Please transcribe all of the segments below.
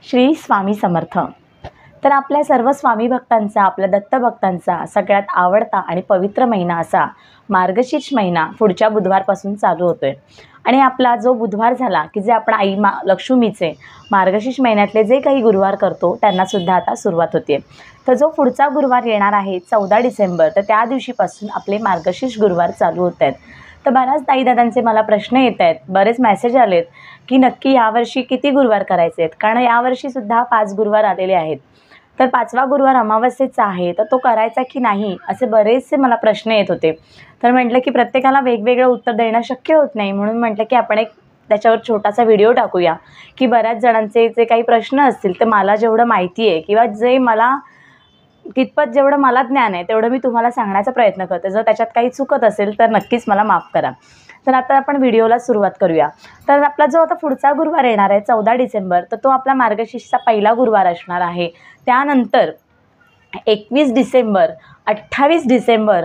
श्री स्वामी समर्थ। तर आपल्या सर्व स्वामी भक्तांचा, आपल्या दत्त भक्तांचा सगळ्यात आवडता आणि पवित्र महिना असा मार्गशीर्ष महिना पुढच्या बुधवारपासून चालू होतोय। आणि आपला जो बुधवार झाला की जे आपण आई लक्ष्मीचे मार्गशीर्ष महिन्यातले जे काही गुरुवार करतो त्यांना सुद्धा आता सुरुवात होते। तर जो पुढचा गुरुवार येणार आहे 14 डिसेंबर, तर त्या दिवशीपासून आपले मार्गशीर्ष गुरुवार चालू होत आहेत। तर बऱ्याच ताईदादांचे मला प्रश्न येत आहेत, बरेच मेसेज आलेत की नक्की यावर्षी किती गुरुवार करायचे आहेत, कारण यावर्षी सुद्धा 5 गुरुवार आलेले आहेत। तर 5वा गुरुवार अमावस्येचा आहे, तर तो करायचा की नाही असे बरेचसे मला प्रश्न येत होते। तर म्हटलं की प्रत्येकाला वेगवेगळं उत्तर देणं शक्य होत नाही, म्हणून म्हटलं की आपण एक त्याच्यावर छोटासा व्हिडिओ टाकूया की बऱ्याच जणांचे जे काही प्रश्न असतील ते मला जेवढं माहिती आहे किंवा जे मला कितपत जेवढं मला ज्ञान आहे तेवढं मी तुम्हाला सांगण्याचा प्रयत्न करते। जर त्याच्यात काही चुकत असेल तर नक्कीच मला माफ करा। तर आता आपण व्हिडिओला सुरुवात करूया। तर आपला जो आता पुढचा गुरुवार येणार आहे 14 डिसेंबर, तर तो आपला मार्गशीर्षचा पहिला गुरुवार असणार आहे। त्यानंतर 21 डिसेंबर, 28 डिसेंबर,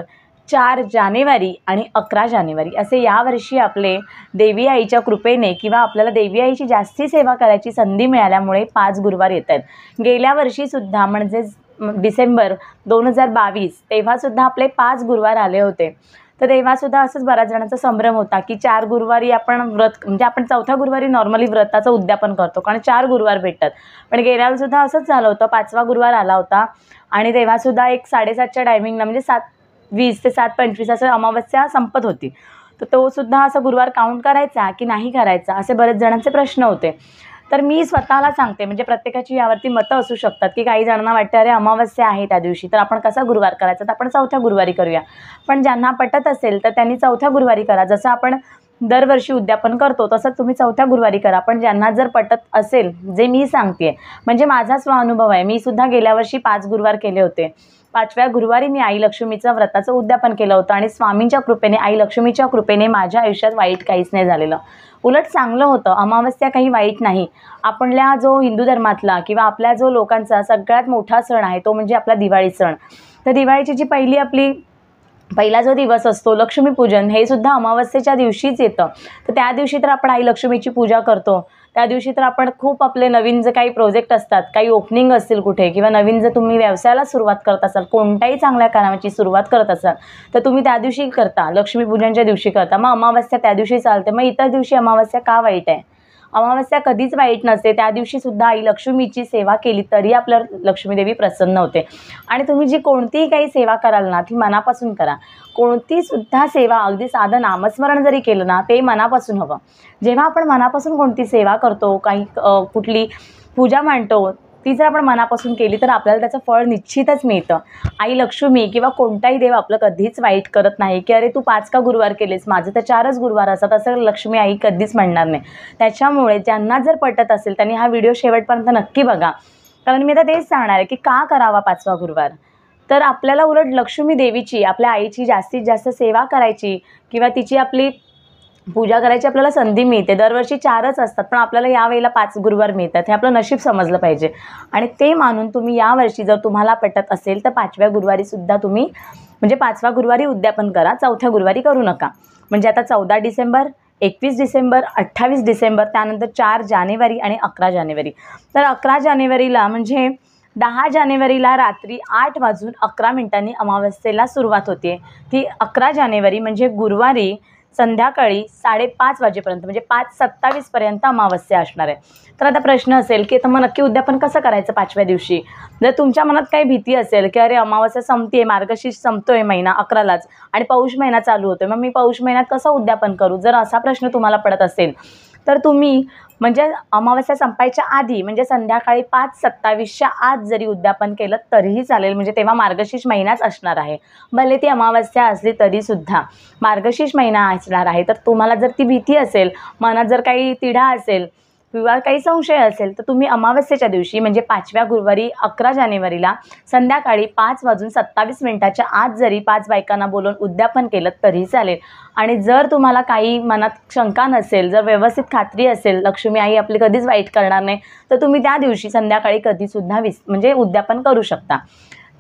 4 जानेवारी आणि 11 जानेवारी असे यावर्षी आपले देवी आईच्या कृपेने किंवा आपल्याला देवी आईची जास्ती सेवा करायची संधी मिळाल्यामुळे 5 गुरुवार येत आहेत। गेल्या वर्षीसुद्धा म्हणजे डिसेंबर 2022 तेव्हासुद्धा आपले 5 गुरुवार आले होते। तर तेव्हासुद्धा असंच बऱ्याच जणांचा संभ्रम होता की 4 गुरुवारी आपण व्रत म्हणजे आपण 4थ्या गुरुवारी नॉर्मली व्रताचं उद्यापन करतो कारण 4 गुरुवार भेटतात। पण गेल्या सुद्धा असंच झालं होतं, 5वा गुरुवार आला होता आणि तेव्हासुद्धा एक 7:30च्या टायमिंगला म्हणजे 7:20 ते 7:25 असं अमावस्या संपत होती। तर तो सुद्धा असा गुरुवार काउंट करायचा की नाही करायचा असे बरेच जणांचे प्रश्न होते। तर मी स्वतःला सांगते, म्हणजे प्रत्येकाची यावरती मतं असू शकतात की काही जणांना वाटतं अरे अमावस्या आहे त्या दिवशी, तर आपण कसा गुरुवार करायचा, तर आपण 4थ्या गुरुवारी करूया। पण ज्यांना पटत असेल तर त्यांनी 4थ्या गुरुवारी करा। जसं आपण दरवर्षी उद्यापन करतो तसं तुम्ही 4थ्या गुरुवारी करा। पण ज्यांना जर पटत असेल, जे मी सांगते म्हणजे माझा स्वानुभव आहे, मी सुद्धा गेल्या वर्षी 5 गुरुवार केले होते। 5व्या गुरुवारी मी आई लक्ष्मीचं व्रताचं उद्यापन केलं होतं आणि स्वामींच्या कृपेने, आई लक्ष्मीच्या कृपेने माझ्या आयुष्यात वाईट काहीच नाही झालेलं, उलट चांगलं होतं। अमावस्या काही वाईट नाही। आपल्या जो हिंदू धर्मातला किंवा आपल्या जो लोकांचा सगळ्यात मोठा सण आहे तो म्हणजे आपला दिवाळी सण। तर दिवाळीची जी पहिला जो दिवस असतो लक्ष्मीपूजन, हे सुद्धा अमावस्येच्या दिवशीच येतं। तर त्या दिवशी तर आपण आई लक्ष्मीची पूजा करतो। त्या दिवशी तर आपण खूप आपले नवीन जे काही प्रोजेक्ट असतात, काही ओपनिंग असतील कुठे किंवा नवीन जर तुम्ही व्यवसायाला सुरुवात करत असाल, कोणत्याही चांगल्या कामाची सुरुवात करत असाल तर तुम्ही त्या दिवशी करता, लक्ष्मीपूजनच्या दिवशी करता। मग अमावस्या त्या दिवशी चालते, मग इतर दिवशी अमावस्या का वाईट आहे? अमावस्या कधीच वाईट नसते। त्या दिवशी सुद्धा आई लक्ष्मीची सेवा केली तरी आपल्या लक्ष्मीदेवी प्रसन्न होते। आणि तुम्ही जी कोणतीही काही सेवा कराल ना ती मनापासून करा। कोणती सुद्धा सेवा, अगदी साधं नामस्मरण जरी केलं ना ते मनापासून हवं। जेव्हा आपण मनापासून कोणती सेवा करतो, काही कुठली पूजा मांडतो, ती जर आपण मनापासून केली तर आपल्याला त्याचं फळ निश्चितच मिळतं। आई लक्ष्मी किंवा कोणताही देव आपलं कधीच वाईट करत नाही की अरे तू 5 का गुरुवार केलेस, माझं तर 4च गुरुवार असतात, असं लक्ष्मी आई कधीच म्हणणार नाही। त्याच्यामुळे ज्यांना जर पटत असेल त्यांनी हा व्हिडिओ शेवटपर्यंत नक्की बघा, कारण मी आता तेच सांगणार आहे की का करावा 5वा गुरुवार। तर आपल्याला उलट लक्ष्मी देवीची, आपल्या आईची जास्तीत जास्त सेवा करायची किंवा तिची आपली पूजा करायची आपल्याला संधी मिळते। दरवर्षी 4च असतात पण आपल्याला यावेळेला 5 गुरुवार मिळतात, हे आपलं नशीब समजलं पाहिजे। आणि ते मानून तुम्ही यावर्षी जर तुम्हाला पटत असेल तर 5व्या गुरुवारी सुद्धा तुम्ही म्हणजे 5वा गुरुवारी उद्यापन करा, 4थ्या गुरुवारी करू नका। म्हणजे आता 14 डिसेंबर, 21 डिसेंबर, 28 डिसेंबर, त्यानंतर 4 जानेवारी आणि 11 जानेवारी। तर 11 जानेवारीला म्हणजे 10 जानेवारीला रात्री 8:11 अमावस्येला सुरुवात होते। ती 11 जानेवारी म्हणजे गुरुवारी संध्याकाळी 5:30 वाजेपर्यंत म्हणजे 5:27 पर्यंत अमावस्या असणार आहे। तर आता प्रश्न असेल की आता मग नक्की उद्यापन कसं करायचं 5व्या दिवशी? जर तुमच्या मनात काही भीती असेल की अरे अमावस्या संपते, मार्गशीर्ष संपतोय महिना 11लाच आणि पौष महिना चालू होतोय, मग मी पौष महिन्यात कसं उद्यापन करू, जर असा प्रश्न तुम्हाला पडत असेल तर तुम्ही म्हणजे अमावस्या संपायच्या आधी म्हणजे संध्याकाळी 5:27च्या आत जरी उद्यापन केलं तरीही चालेल, म्हणजे तेव्हा मार्गशीर्ष महिनाच असणार आहे। भले ती अमावस्या असली तरीसुद्धा मार्गशीर्ष महिना असणार आहे। तर तुम्हाला जर ती भीती असेल, मनात जर काही तिढा असेल किंवा काही संशय असेल तर तुम्ही अमावस्येच्या दिवशी म्हणजे 5व्या गुरुवारी 11 जानेवारीला संध्याकाळी 5:27 आत जरी 5 बायकांना बोलून उद्यापन केलं तरी चालेल। आणि जर तुम्हाला काही मनात शंका नसेल, जर व्यवस्थित खात्री असेल लक्ष्मी आई आपली कधीच वाईट करणार नाही, तर तुम्ही त्या दिवशी संध्याकाळी कधीसुद्धा म्हणजे उद्यापन करू शकता।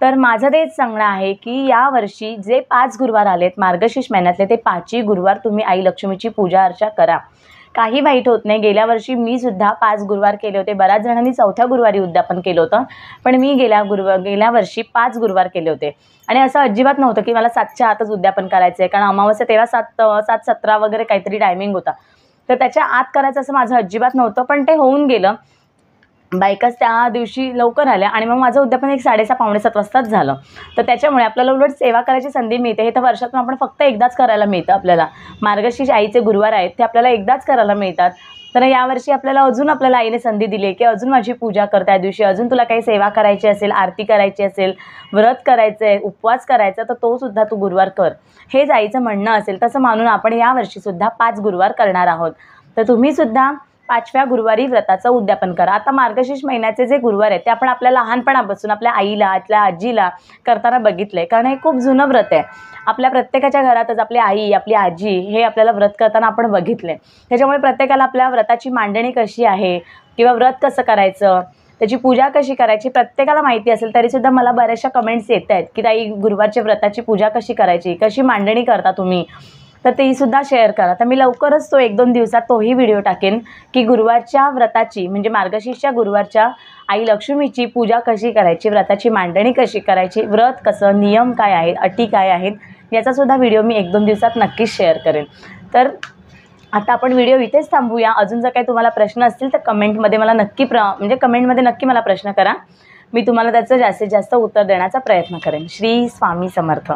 तर माझं तेच सांगणं आहे की यावर्षी जे 5 गुरुवार आलेत मार्गशीर्ष महिन्यातले, ते 5ही गुरुवार तुम्ही आई लक्ष्मीची पूजा अर्चा करा। काही वाईट होत नाही. गेल्या वर्षी मी सुद्धा 5 गुरुवार केले होते. बऱ्याच जणांनी 4थ्या गुरुवारी उद्यापन केलं होतं, पण मी गेल्या वर्षी 5 गुरुवार केले होते. आणि असं अजिबात नव्हतं की मला 7च्या आतच उद्यापन करायचं आहे, कारण अमावस्या तेव्हा 7:17 वगैरे काहीतरी टायमिंग होता. तर त्याच्या आत करायचं असं माझं अजिबात नव्हतं, पण ते होऊन गेलं. बायकाच त्या दिवशी लवकर आल्या आणि मग माझं उद्यापन एक 6:30 पावणे 7 वाजताच झालं. तर त्याच्यामुळे आपल्याला उलट सेवा करायची संधी मिळते. हे तर वर्षातून आपण फक्त एकदाच करायला मिळतं आपल्याला. मार्गशीर्ष आईचे गुरुवार आहेत ते आपल्याला एकदाच करायला मिळतात. तर यावर्षी आपल्याला आईने संधी दिली की अजून माझी पूजा कर, त्या दिवशी अजून तुला काही सेवा करायची असेल, आरती करायची असेल, व्रत करायचं आहे, उपवास करायचा, तर तो सुद्धा तू गुरुवार कर. हेच आईचं म्हणणं असेल तसं मानून आपण यावर्षीसुद्धा 5 गुरुवार करणार आहोत. तर तुम्हीसुद्धा 5व्या गुरुवारी व्रताचं उद्यापन करा. आता मार्गशीर्ष महिन्याचे जे गुरुवार आहेत ते आपण आपल्या लहानपणापासून आपल्या आईला, आपल्या आजीला करताना बघितलं आहे, कारण हे खूप जुनं व्रत आहे. आपल्या प्रत्येकाच्या घरातच आपली आई, आपली आजी हे आपल्याला व्रत करताना आपण बघितले. त्याच्यामुळे प्रत्येकाला आपल्या व्रताची मांडणी कशी आहे किंवा व्रत कसं करायचं, त्याची पूजा कशी करायची प्रत्येकाला माहिती असेल. तरीसुद्धा मला बऱ्याचशा कमेंट्स येत आहेत की ताई गुरुवारच्या व्रताची पूजा कशी करायची, कशी मांडणी करता तुम्ही, तर तेसुद्धा शेअर करा. तर मी लवकरच तो 1-2 दिवसात तोही व्हिडिओ टाकेन की गुरुवारच्या व्रताची म्हणजे मार्गशीर्षच्या गुरुवारच्या आई लक्ष्मीची पूजा कशी करायची, व्रताची मांडणी कशी करायची, व्रत कसं, नियम काय आहेत, अटी काय आहेत, याचासुद्धा व्हिडिओ मी 1-2 दिवसात नक्कीच शेअर करेन. तर आता आपण व्हिडिओ इथेच थांबूया. अजून जर काही तुम्हाला प्रश्न असतील तर कमेंटमध्ये मला नक्की मला प्रश्न करा. मी तुम्हाला त्याचं जास्तीत जास्त उत्तर देण्याचा प्रयत्न करेन. श्री स्वामी समर्थ.